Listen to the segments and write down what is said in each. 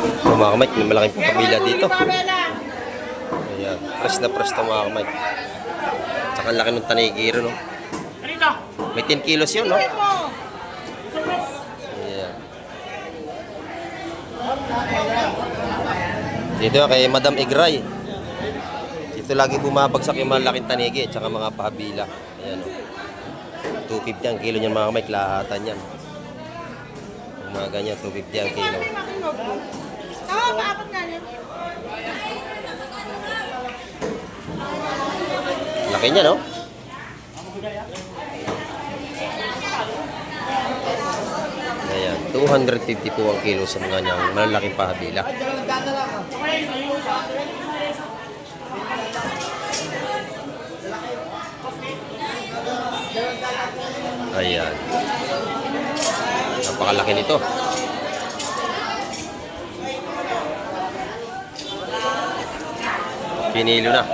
So mga kamay, may malaking pamilya dito. Ayan, press na press ito mga kamay. Tsaka ang laki ng tanigiro, no? May 10 kilos yun, no? Ayan. Dito kay Madam Igray. Dito lagi bumabagsak yung malaking tanigi at saka mga pahabila. Ayan, no? 250 ang kilo niyan mga kamay, lahatan yan. Yung mga ganyan, 250 ang kilo. Laki niya, no? Ayan, 250 po ang kilo sa mga niyang malalaking pahabila. Ayan. Napakalaki nito. Pinilo na.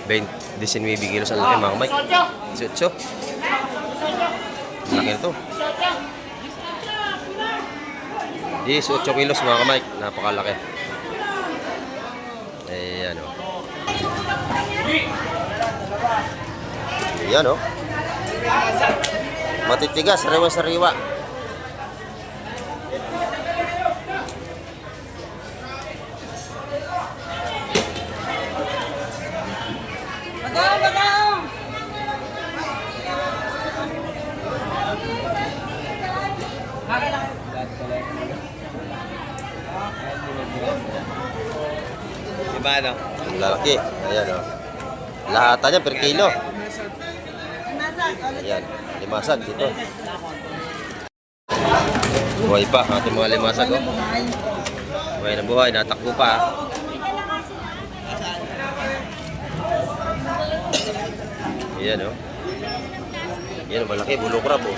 19 kilos ang laki mga kamay. 18. Laki nito. 18 kilos mga kamay. Napakalaki. Ayan o. Ayan o. Matitigas. Sariwa-sariwa. Diba ano? Ang lalaki. Ayan o. Lahatan niya per kilo. Ayan. Limasag dito. Buhay pa. Ating mga limasag o. Buhay na buhay. Natakbo pa. Ayan o. Ayan o. Malaki. Bulok rap o.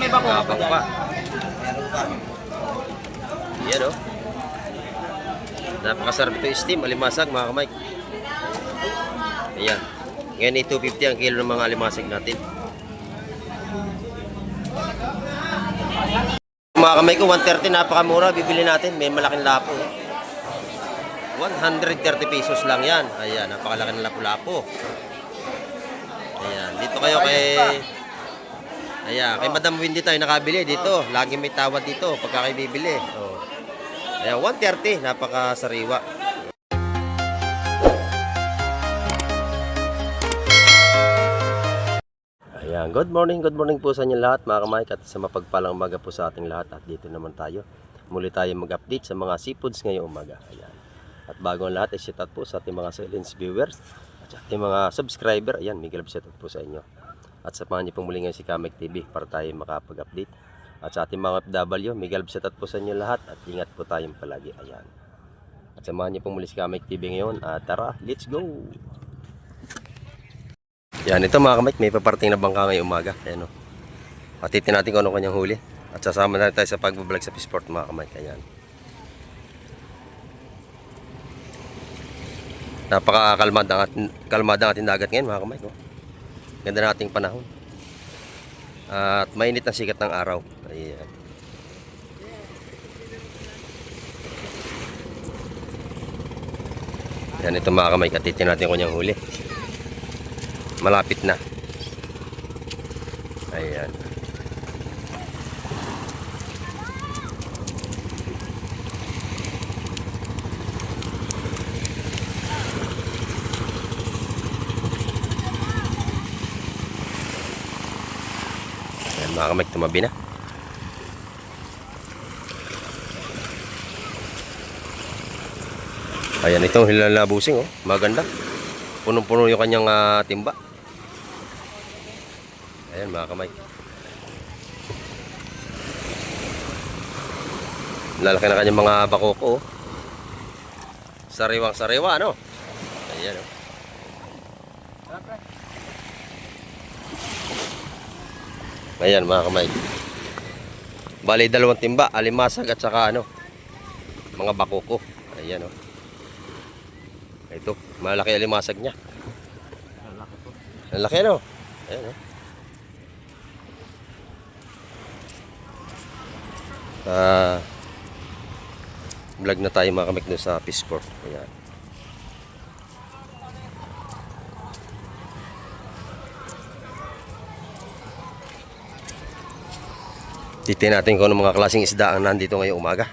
Kapang pa. Ayan o. Napakasarap ito yung steam, alimasag mga kamay. Ayan. Ngayon 250 ang kilo ng mga alimasag natin. Mga kamay ko, 130 napakamura. Bibili natin, may malaking lapo. 130 pesos lang yan. Ayan, napakalaki ng lapu-lapo. Ayan, dito kayo kay... Ayan, kay Madam Wendy tayo nakabili dito. Lagi may tawad dito pagka kayo bibili. Oh. Ayan, 130, napakasariwa. Ayan, good morning po sa inyo lahat mga kamay at sa mapagpalang umaga po sa ating lahat. At dito naman tayo, muli tayo mag-update sa mga seafoods ngayong umaga. Ayan. At bago ang lahat, shout out po sa ating mga silent viewers at sa ating mga subscriber. Ayan, may galap shout out po sa inyo. At samahan niyo pong muli ngayon si Kamek TV para tayo makapag-update. At sa ating mga FW, may galap shout out po sa inyo lahat at ingat po tayong palagi. Ayan. At samahan niyo pong muli si Kamek TV ngayon. At tara, let's go! Yan, ito mga kamay, may paparting na bangka ngayong umaga. Ayan o. Patitin natin kung ano kanyang huli. At sasama na tayo sa pagbablog sa Fishport mga kamay. Ayan. Napaka-kalmada ang ating dagat ngayon mga kamay. Ganda na ating panahon. At mainit ang sikat ng araw. Ayan. Yan, ito mga kamay, katitin natin kanyang huli. Malapit na. Ayan. Ayan mga kamay, tumabi na. Ayan, itong hilalabusing oh, maganda. Punong-puno yung kanyang timba. Ayan mga kamay. Lalaki na kanyang mga bakoko. Sariwang-sariwa, ano? Ayan, oh. Ayan mga kamay. Bali, dalawang timba, alimasag at saka ano, mga bakoko. Ayan, oh. Ito, malaki alimasag niya. Malaki, no? Ayan, oh. Vlog na tayo mga kamay doon sa Fishport. Ayan. Titingnan natin kung ano mga klaseng isda ang nandito ngayong umaga.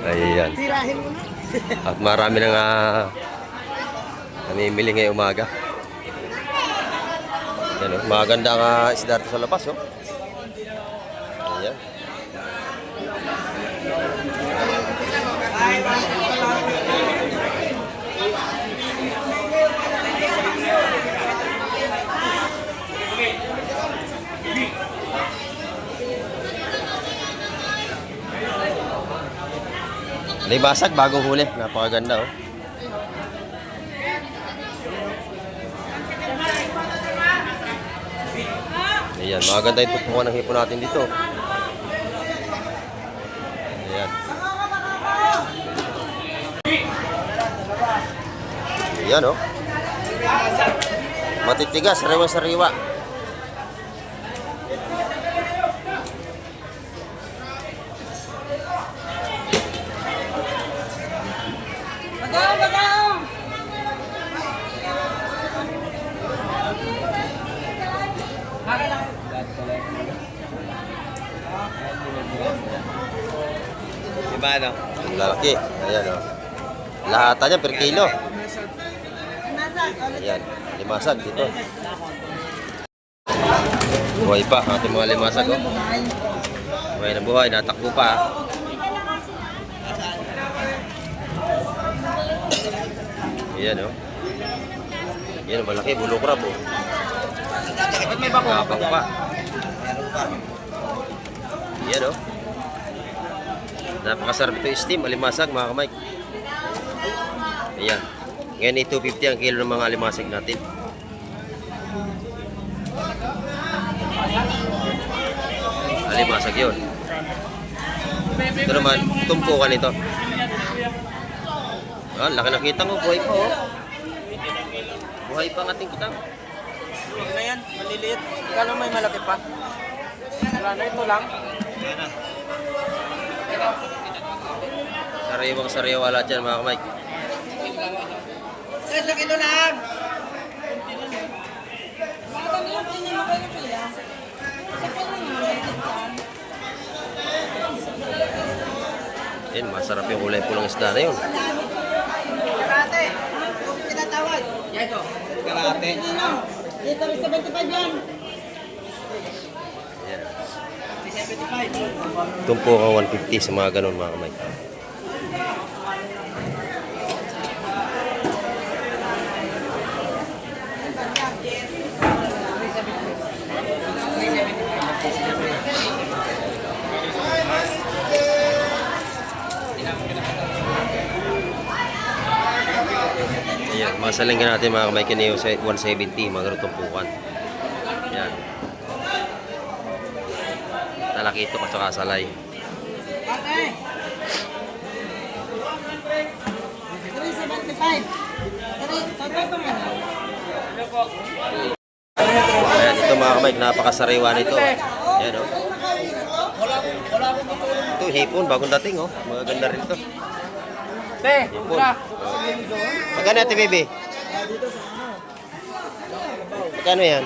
Ayan. At marami nang namimili ngayong umaga. Ayan, maganda ang isda sa labas. Oh. Ayan. Libasag, bagong huli. Napakaganda, oh. Ayan, maganda yung tupungan ng hipon natin dito. Ayan. Ayan, oh. Matitigas, sariwa-sariwa. Diba, no? Ang lalaki. Ayan, oh. Lahatan niya per kilo. Ayan, limasag dito. Buhay pa ang ating mga limasag, oh. Buhay na buhay, natakbo pa. Ayan, oh. Ayan, malaki, bulok rap, oh. Kapang pa. Ayan, oh. Napakasarap ito steam, alimasag mga kamay. Ayan. Ngayon 250 ang kilo ng mga alimasag natin. Alimasag yun. Ito naman, tumpukan ito. Ah, laki nakita mo, buhay pa, oh. Buhay pa ang ating kitang. Huwag na yan, maliliit. Kano may malaki pa? Wala na, ito lang. Sariwang sariwa lahat dyan mga kamay. Sa kilo lang! Yan, masarap yung kulay pulang isda na yun. Kalate! Tinatawag! Ito, kalate. Dito rin 75 yan. Yan. 75. Tumpo ka 150 sa mga ganun mga kamay. Ayan, masalinggan natin mga kamay kiniyo sa 170, mga ganun tumpukan. Ayan. Talakito at saka salay. Okay. 375. Ayan, ito mga kamay, napakasariwa nito. Ayan, oh. Ito, hipon, bagong dating, oh. Magaganda rin ito. Te, Hipon. Magkano ito, baby? Magkano yan?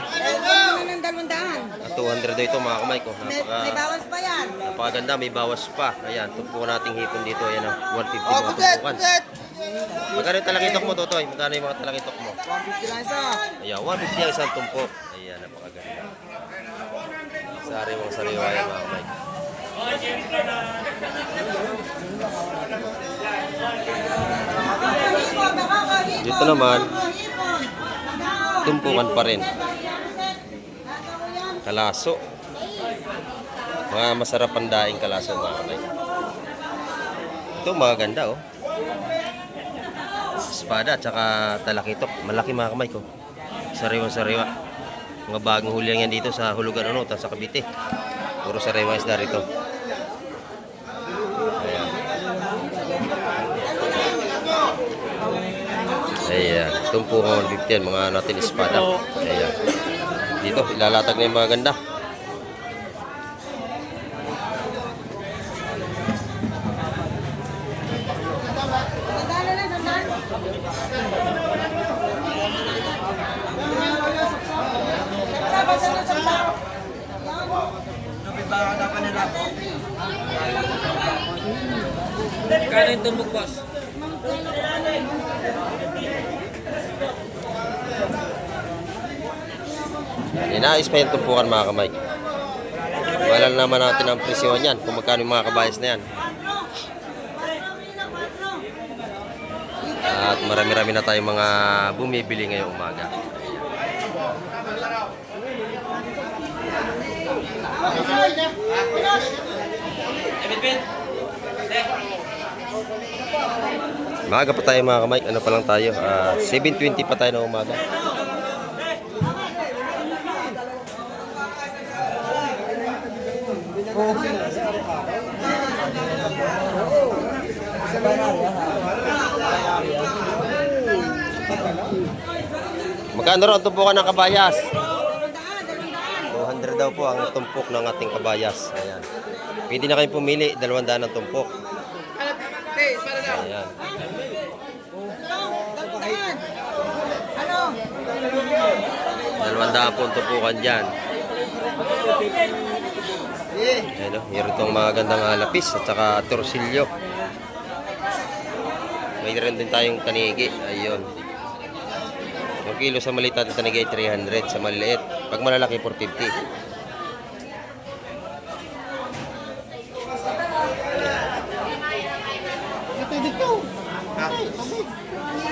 ng 200. 200 daw ito mga kamay ko. May bawas pa yan. Napakaganda, may bawas pa. Ayan, tumpukan nating hipon dito. Ayan, 150 mga tumpukan. Magkano yung talakitok mo, Totoy? Magkano yung mga talakitok mo? 150 lang isa. Ayan, 150 ang isang tumpok. Ayan, napakaganda. Sariwang sariwa yan mga kamay. Dito naman, tumpukan pa rin. Kalaso. Mga masarap ang daing kalaso mga kamay. Ito maganda, oh. Espada at saka talakitok. Malaki mga kamay ko. Sariwang sariwa. Mga bagong huli yan dito sa Hulugan Uno, sa Cavite. Puro sariwang isda rito. Ayan. tumpukan 150 yan, mga natin espada. Ayan. Dito, ilalatag na yung mga ganda. Kano yung tumbok, boss? Inayos pa yung tumpukan mga kamay. Wala naman natin ang presyon yan kung magkano yung mga kabayas na yan. At marami-rami na tayong mga bumibili ngayong umaga. Maaga pa tayo mga kamay. Ano pa lang tayo? 7:20 pa tayo ng umaga. Magkano raw ang tumpukan ng kabayas? 200 daw po ang tumpok ng ating kabayas. Ayan. Pwede na kayong pumili, 200 ang tumpok. Ayan. Dalawandaan po ang tumpukan dyan. Ayan o, meron itong mga gandang lapis at saka torsilyo. May rin din tayong tanigi. Ayun. Yung kilo sa maliit natin tanigi ay 300. Sa maliliit. Pag malalaki, 450.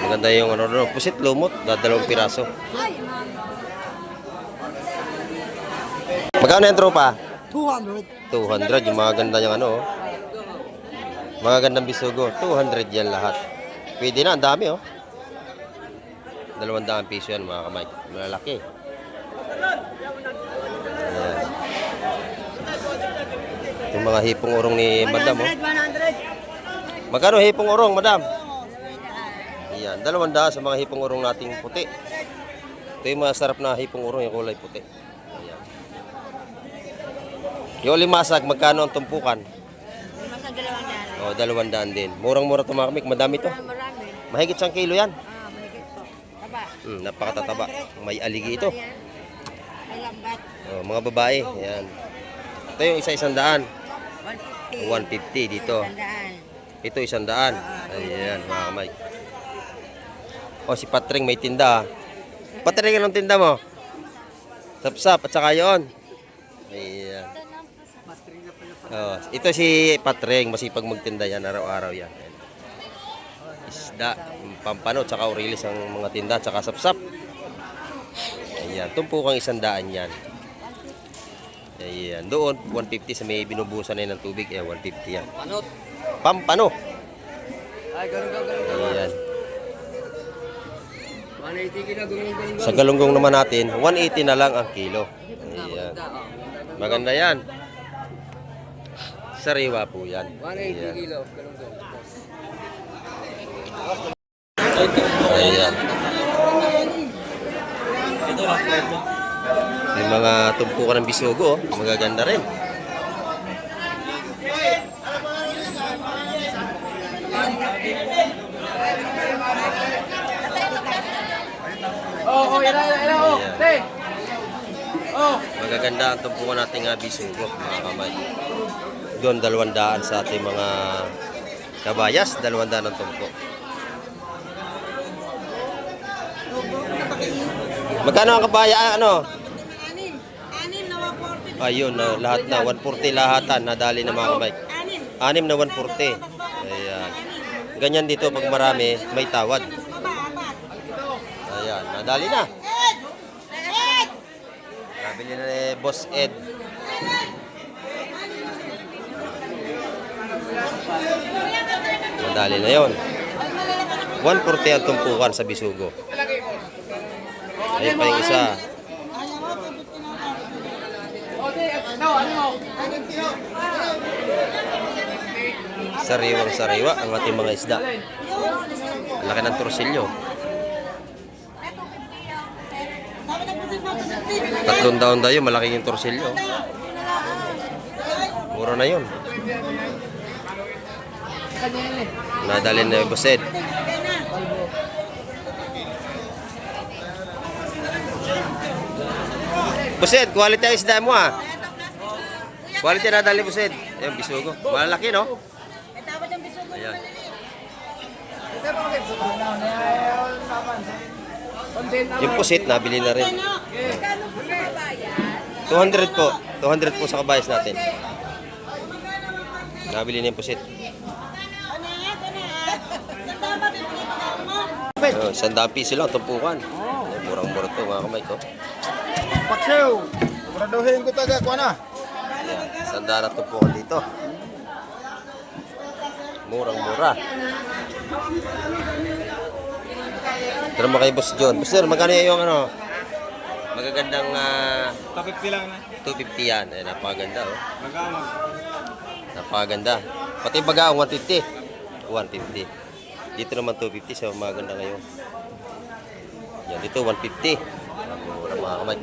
Maganda yung ano, pusit lumot, dadalawang piraso. Magkano yung tropa? 200. 200, yung mga ganda yung ano. Mga gandang bisugo, 200 yan lahat. Pwede na, ang dami oh. 200 piso yan mga kamay. Malalaki. Ayan. Yung mga hipong urong ni madam oh. 100. Magkano hipong urong madam? Ayan, 200 sa mga hipong urong nating puti. Ito yung masarap na hipong urong, yung kulay puti. Ayan. Yung limasag, magkano ang tumpukan? Masag 200. O, 200 din. Murang-mura ito mga kamik, madami to. Marami. Mahigit 1 kilo yan. Mahigit po. Taba. Napakatataba. May aligi ito. May lambat. O, mga babae. Ayan. Ito yung isa-100. 150. 150 dito. Tandaan. Ito 100. Ayan, mga kamay. O, si Patring may tinda. Patring, anong tinda mo? Sapsap at saka yun. Ayan. Oh, ito si Patring, masipag magtinda yan, araw-araw yan. Isda, pampano, tsaka urilis ang mga tinda, tsaka sapsap. Ayan, tumpukang 100 yan. Ayan, doon, 150 sa may binubusan na ng tubig, 150 yan. Panot. Pampano. Ay, ganun. Ayan. 180 kilo, ganun. Sa galunggong naman natin, 180 na lang ang kilo. Ayan. Maganda yan. Sariwa po yan. 180 kilo, Ayan. May mga tumpukan ng bisugo, oh. Magaganda rin. Ayan. Magaganda ang tumpukan nating bisugo, mga kamay. Doon 200 sa ating mga kabayas, 200 ang tumpok. Magkano ang kabaya? Ano? Anim na 140. Ayun, lahat na 140 lahatan, nadali na mga kamay. Anim. 6 na 140. Ayan. Ganyan dito pag marami, may tawad. Ayan, nadali na. Nabili na ni Boss Ed. Nadali na yon. 140 ang tumpukan sa bisugo. Ayun pa yung isa. Sariwang sariwa ang ating mga isda. Ang laki ng torsilyo. 3 taon daw yun, malaki yung torsilyo. Mura na yun. Nadalhin na yung buset. Buset, quality ang isda mo ah. Quality na nadalhin buset. Ayun, bisugo. Malalaki no? Ayan. Yung pusit, nabili na rin. 200 po. 200 po sa kabayas natin. Nabili na yung pusit. Oh, 100 piso lang, tumpukan. Ay, murang-mura to mga kamay ko. Paksew! Siguraduhin ko taga ko na. 100 na tumpukan dito. Murang-mura. Pero mga kay Boss John. Boss John, magkano yung ano? Magagandang 250 lang na. 250 yan. Eh, napakaganda oh. Magkano? Napakaganda. Pati bagaong 150. 150. Dito naman 250 sa maganda ngayon. Yan, dito 150. Mura mga kamay.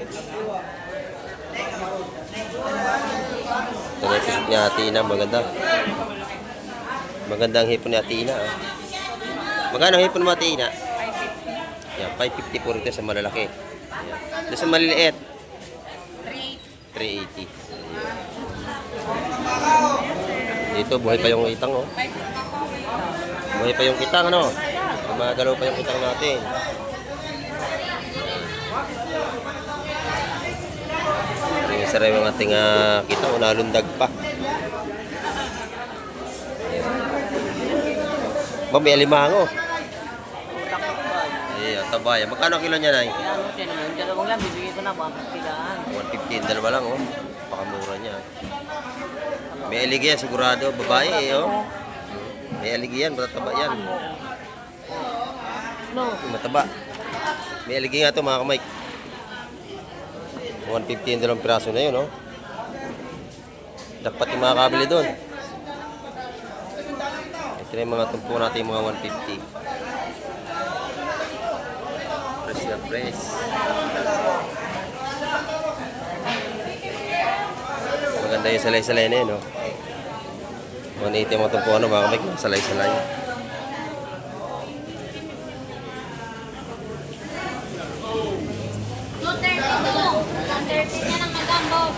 Ito na yung pisip ni Ate Ina. Maganda. Maganda ang hipon ni Ate Ina. Ah. Magkano ang hipon mo Ate Ina? Yan, 550 po rito sa malalaki. Yan. Doon sa maliliit. 380. Dito buhay pa yung itang oh. Buhay pa yung kitang ano. Gumagalaw pa yung kitang natin. Yung saray yung ating kitang nalundag pa. May alimango. Ayan, tabaya. Magkano kilo niya, Nay? Yung dalawang lang, bibigay ko na 150 lang. 150, dalawa lang, oh. Pakamura niya. May aligi yan, sigurado. Babae, eh, oh. May aligi yan, mataba yan. Mataba. May aligi nga ito, mga kamay. 150 yung dalawang piraso na yun, oh. Dapat yung mga kabili doon. Ito na yung mga tumpo natin, yung mga 150. Fresh na fresh. Maganda yung salay-salay na yun, no? 180 mo itong puno, mga kamay, salay-salay.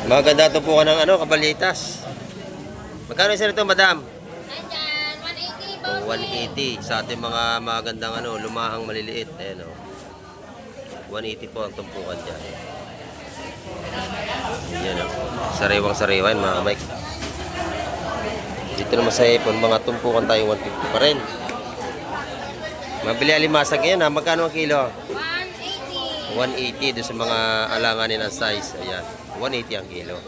Maganda ito po ka ng ano, kabalitas. Magkano isa nito, madam? Nandyan, 180 Oh, 180 sa ating mga magandang ano, lumahang maliliit. Ayan, oh. 180 po ang tumpukan dyan. Yan, oh. Sariwang-sariwa yun, mga Mike. Dito naman sa ipon, mga tumpukan tayo 150 pa rin. Mabili alimasag yan, ha? Magkano ang kilo? 180 180 doon sa mga alanganin ng size. Ayan, 180 ang kilo.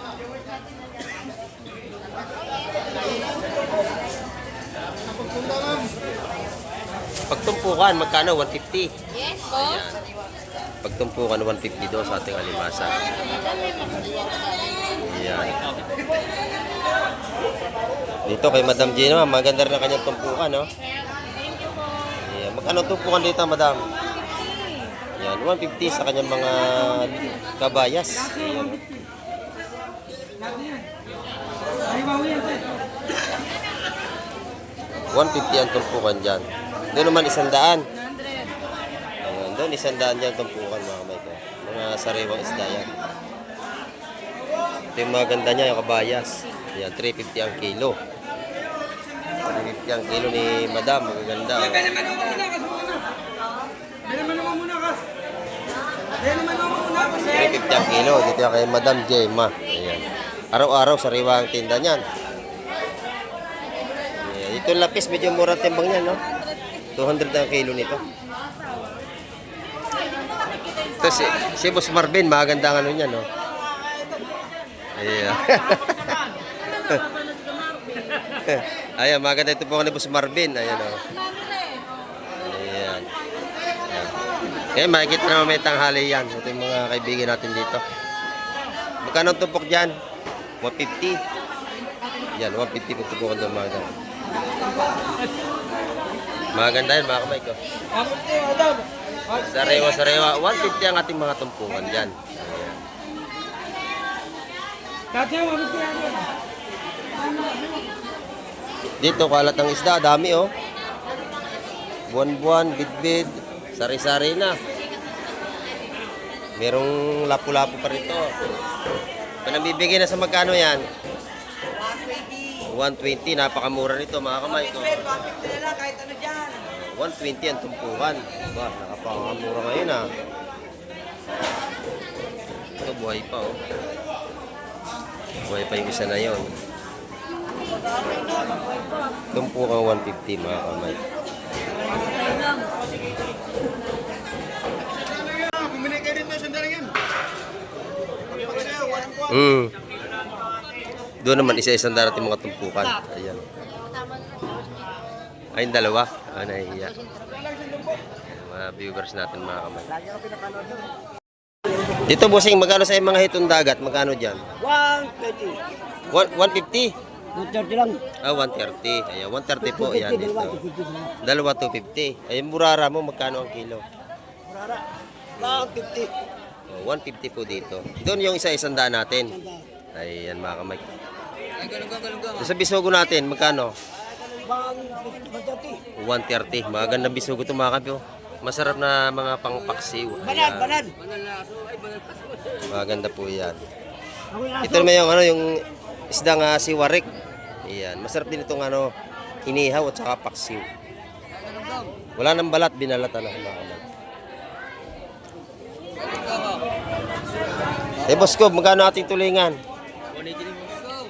Pagtumpukan, magkano? 150. Yes, boss. Ayan. Pagtumpukan, 150 doon sa ating alimasa. Ayan. Dito kay Madam Gina, maganda rin ang kanyang tumpukan, no? Ayan. Magkano tumpukan dito, Madam? Ayan, 150 sa kanyang mga kabayas. Ayan. 150 ang tumpukan dyan. Doon naman 100. Ayan, doon 100 dyan tumpukan, mga kamay ko. Mga sariwang isda yan. Ito yung mga ganda niya, yung kabayas. Ayan, 350 ang kilo. 350 ang kilo ni Madam, magaganda. Oh. 350 ang kilo, dito yan kay Madam Gemma. Ayan. Araw-araw, sariwa ang tinda niyan. Ayan. Ito yung lapis, medyo murang timbang niyan, no? 200 ang kilo nito. Ito si Boss Marvin, maganda ang ano niya, no? Ayan. Ayan, maganda ito po ni Boss Marvin. Ayan, o. Ayan. Kaya makikita naman may tanghali yan. Ito yung mga kaibigan natin dito. Magkano ang tupok dyan? 150. Yan, 150 po tupukan doon mga dami. Maganda yan mga kamay ko. Sarewa, 150 ang ating mga tumpukan dyan. Ayan. Dito kalat ng isda, dami oh. Buwan-buwan, bidbid, sari-sari na. Merong lapu-lapu pa rito. Pinabibigay na sa magkano yan? 120, napakamura nito mga kamay ko. 120 ang tumpukan. Ba, nakapakamura ngayon ah. Ito buhay pa oh. Buhay pa yung isa na yon. Tumpukan 150 mga kamay. Bumili kayo dito, sandali yan. Doon naman isa-isang darating mga tumpukan. Ayan. Ayun dalawa. Ah, nahihiya. Mga viewers natin mga kamay. Dito bossing, magkano sa mga hitong dagat? Magkano dyan? 130. 150? 130 lang. Ah, 130. Ayan, 130 po. Ayan dito. Dalawa 250. Ayun, burara mo, magkano ang kilo? Murara. 150. 150 po dito. Doon yung isa-isang daan natin. Ayan mga kamay. Doon sa bisugo natin, magkano? 130. 130. Magandang bisugo ito mga kamay. Masarap na mga pangpaksiw. Banad, Ayan. banad. Maganda po yan. Ako yung Ito naman yung, yung isdang siwarik. Ayan. Masarap din itong inihaw at saka paksiw. Wala nang balat, binalatan na mga kamay. Eh, Boss Gob, magkano ating tulingan?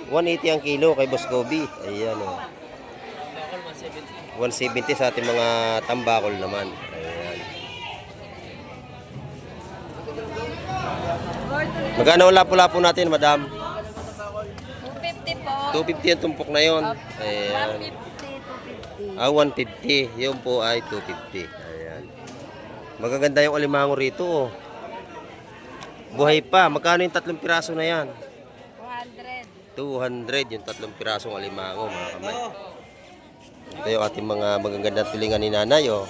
180 ang kilo kay Boss Gobi. Ayan o. 170 sa ating mga tambakol naman. Ayan. Magkano ang lapu-lapu natin, madam? 250 po. 250 ang tumpok na yon. Ayan. 150, 250. Ah, 150. Yun po ay 250. Ayan. Magaganda yung alimango rito oh. Buhay pa. Magkano yung 3 piraso na yan? 200 yung 3 pirasong alimango mga kamay. Ito yung ating mga magagandang tulingan ni nanay oh.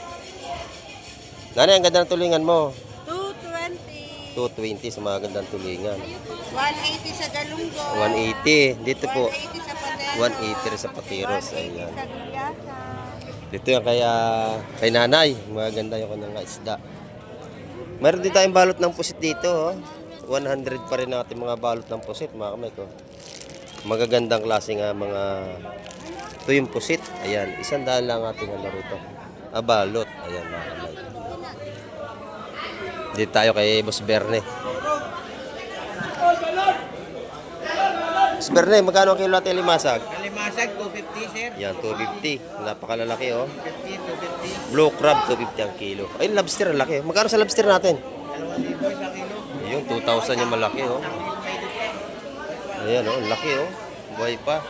Nanay, ang ganda ng tulingan mo. 220. 220 sa mga gandang tulingan. 180 sa galunggo. 180. Dito po. 180 sa paderos. 180 rin sa patiros. 180 Ayan. sa guyasa. Dito yung kay nanay. Maganda yung kanyang isda. Meron din tayong balot ng pusit dito. Oh. 100 pa rin natin mga balot ng pusit mga kamay ko. Magagandang klase nga mga ito yung pusit. Ayan. 100 lang ating rito. Balot. Ayan mga kamay. Dito tayo kay Boss Berne. Boss Berne, magkano ang kilo natin limasag? Kalimasag, 250 sir. Yan, 250. Napakalalaki oh. 250. Blue crab, 250 ang kilo. Ayun, lobster, ang laki. Magkano sa lobster natin? 2,000 sa kilo. Ayun, 2,000 yung malaki oh. Ayan oh, ang laki oh. Buhay pa.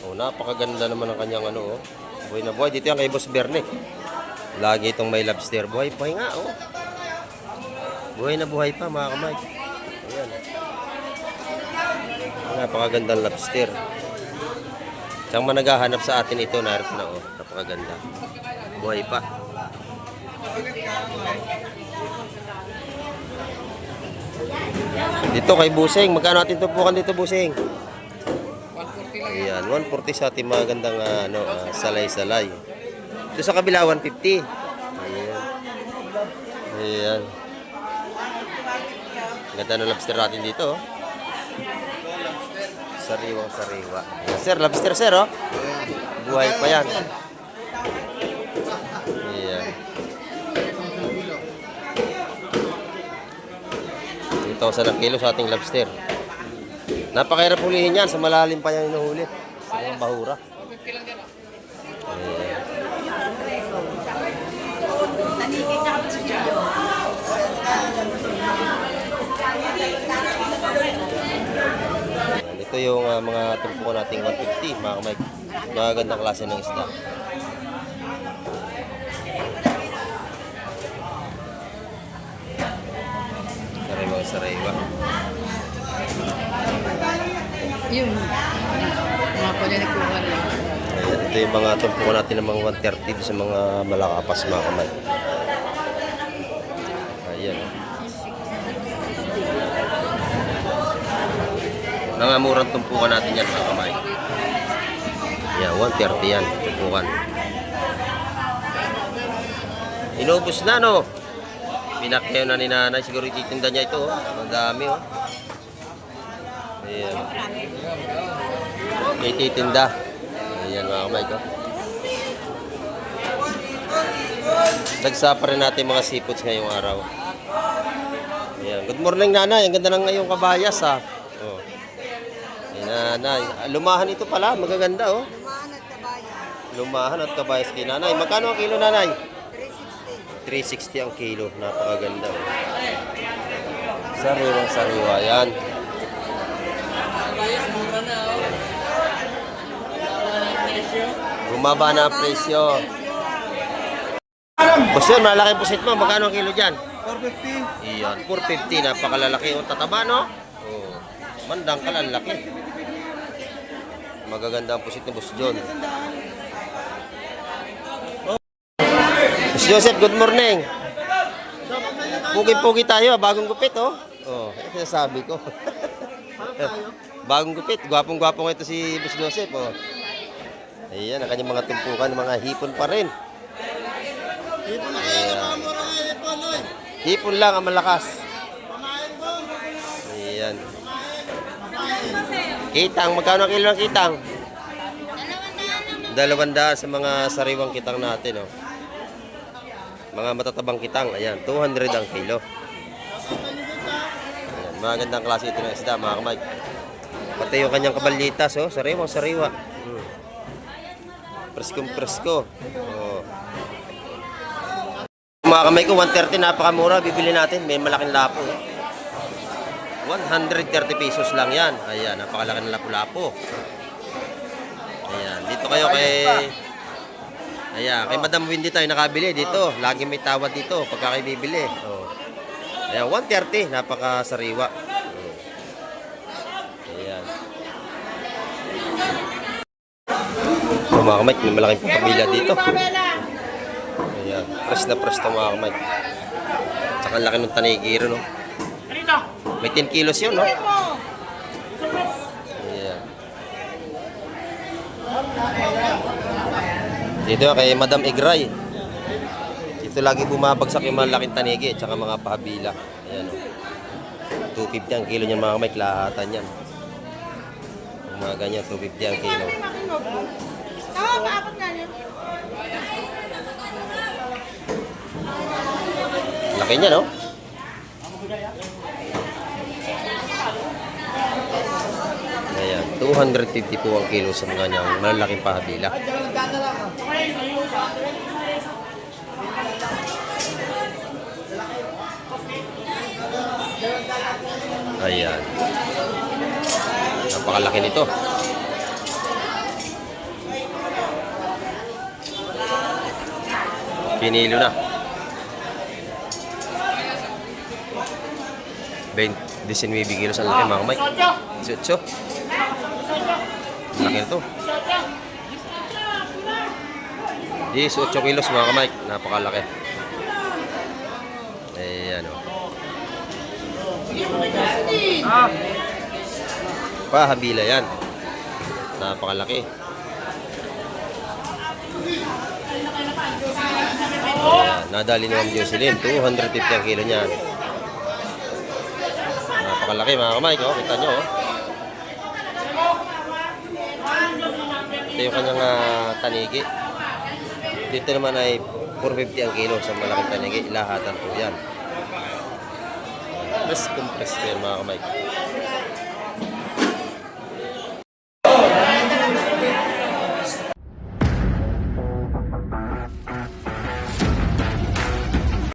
Oh, napakaganda naman ang kanyang oh. Buhay na buhay. Dito yan kay Boss Berne. Lagi itong may lobster. Buhay pa nga oh. Buhay na buhay pa mga kamay. Ayan. Napakagandang lobster. Siyang managahanap sa atin ito, narito na oh. Napakaganda. Buhay pa. Dito kay Busing, magkano natin tumpukan dito Busing? 140 lang. Ayan, 140 sa ating magandang salay-salay. Dito sa kabila 150. Ayan. Ayan. Ganda ng lobster natin dito oh. Sariwang-sariwa. Sir, lobster sir oh. Buhay pa yan. Ayan. 2,000 ang kilo sa ating lobster. Napakahirap hulihin yan. Sa malalim pa yan inuhuli. Sa mga bahura. Ayan. Ito yung mga tumpukan nating 150 mga kamay. Magagandang klase ng isda. Sariwa. Yun. Mga po niya nagkuha lang. Ayan, ito yung mga tumpukan natin ng mga 130 sa mga malakapas mga kamay. Ayan. Nangamurang tumpukan natin yan mga kamay. Yan, 130 yan. Tumpukan. Inubos na, no? Pinakyaw na ni nanay. Siguro ititinda niya ito, oh. Ang dami, oh. Ayan. Ititinda. Ayan mga kamay ko. Nagsapa rin natin mga seafoods ngayong araw. Ayan. Good morning, nanay. Ang ganda ng ngayong kabayas, ha. Oh. Ayan, nanay. Lumahan ito pala. Magaganda, oh. Lumahan at kabayas kay nanay. Magkano ang kilo, nanay? 360 ang kilo. Napakaganda, oh. Sariwang sariwa. Yan. Bumaba na ang presyo. Boss yun, malaki pusit mo. Magkano ang kilo dyan? 450. Iyan, 450. Napakalalaki. O, tataba, no? Oh, mandang ka lang, laki. Magaganda ang pusit ni Boss John. Boss Joseph, good morning. Pugi-pugi tayo, bagong gupit, oh. Oh, ito sabi ko. Bagong gupit, gwapong-gwapong ito si Boss Joseph, oh. Ayan, ang kanyang mga tumpukan, mga hipon pa rin. Hipon lang ang malakas. Ayan. Kitang, magkano ang kilo ng kitang? 200 sa mga sariwang kitang natin, oh. Mga matatabang kitang, ayan, 200 ang kilo. Ayan, magandang klase ito ng isda, mga kamay. Pati yung kanyang kabalitas, oh, sariwang sariwa. Preskong presko. Oh. Mga kamay ko, 130, napakamura. Bibili natin, may malaking lapo. 130 pesos lang yan. Ayan, napakalaki ng lapu-lapo. Ayan, dito kayo kay... Ayan, kay Madam Wendy tayo nakabili dito. Lagi may tawad dito pagka kayo bibili. Oh. Ayan, 130, napakasariwa. Ayan. So, mga kamay, may malaking pagkabila dito. Ayan, press na press ito mga kamay. Tsaka ang laki ng tanigiro, no? May 10 kilos yun, no? Ayan. Dito kay Madam Igray. Dito lagi bumabagsak yung malaking tanigi at saka mga pahabila. Ayan, no? 250 ang kilo niyan mga kamay, lahatan yan. Mga ganyan, 250 ang kilo. Laki niya, no? Ayan, 250 po ang kilo sa mga niyang malalaking pahabila. Ayan. Napakalaki nito. Pinilo na. 19 kilos ang laki mga kamay. 18. Laki nito. 18 kilos mga kamay. Napakalaki. Ayan, o. Pahabila yan. Napakalaki. Ayan, nadali ni Ma'am Jocelyn. 250 ang kilo niyan. Napakalaki mga kamay. Oh, kita nyo. Oh. Ito yung kanyang tanigi. Dito naman ay 450 ang kilo sa malaking tanigi. Ilahatan po yan. Press compress ko yan mga kamay.